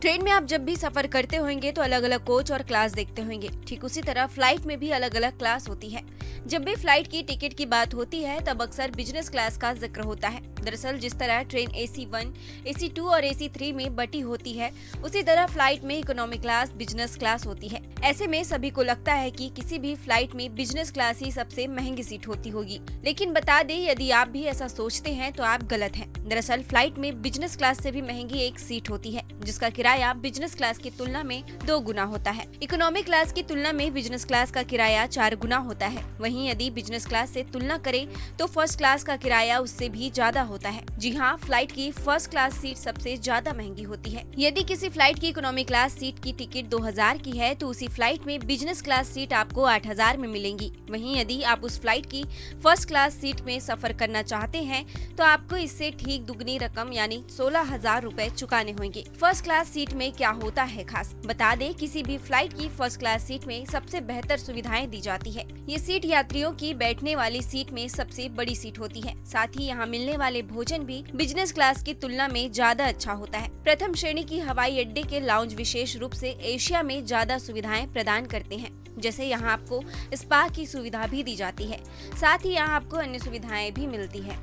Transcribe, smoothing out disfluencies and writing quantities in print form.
Train में आप जब भी सफर करते होंगे तो अलग अलग कोच और क्लास देखते होंगे। ठीक उसी तरह फ्लाइट में भी अलग अलग क्लास होती है। जब भी फ्लाइट की टिकट की बात होती है तब अक्सर बिजनेस क्लास का जिक्र होता है। दरअसल जिस तरह ट्रेन AC1, AC2 और AC3 में बटी होती है, उसी तरह फ्लाइट में इकोनॉमी क्लास, बिजनेस क्लास होती है। ऐसे में सभी को लगता है कि किसी भी फ्लाइट में बिजनेस क्लास ही सबसे महंगी सीट होती होगी। लेकिन बता दें, यदि आप भी ऐसा सोचते हैं तो आप गलत हैं। दरअसल फ्लाइट में बिजनेस क्लास से भी महंगी एक सीट होती है, जिसका किराया बिजनेस क्लास की तुलना में 2 गुना होता है। इकोनॉमी क्लास की तुलना में बिजनेस क्लास का किराया 4 गुना होता है। वहीं यदि बिजनेस क्लास से तुलना करें तो फर्स्ट क्लास का किराया उससे भी ज्यादा होता है। जी हाँ, फ्लाइट की फर्स्ट क्लास सीट सबसे ज्यादा महंगी होती है। यदि किसी फ्लाइट की इकोनॉमी क्लास सीट की टिकट 2000 की है तो उसी फ्लाइट में बिजनेस क्लास सीट आपको 8000 में मिलेंगी। वहीं यदि आप उस फ्लाइट की फर्स्ट क्लास सीट में सफर करना चाहते हैं तो आपको इससे ठीक दुगनी रकम यानी 16,000 रूपए चुकाने होंगे। फर्स्ट क्लास सीट में क्या होता है खास, बता दें, किसी भी फ्लाइट की फर्स्ट क्लास सीट में सबसे बेहतर सुविधाएं दी जाती है। ये सीट यात्रियों की बैठने वाली सीट में सबसे बड़ी सीट होती है। साथ ही यहाँ मिलने वाले भोजन भी बिजनेस क्लास की तुलना में ज्यादा अच्छा होता है। प्रथम श्रेणी की हवाई अड्डे के लाउंज विशेष रूप से एशिया में ज्यादा सुविधाएं प्रदान करते हैं। जैसे यहाँ आपको स्पा की सुविधा भी दी जाती है। साथ ही यहाँ आपको अन्य सुविधाएं भी मिलती है।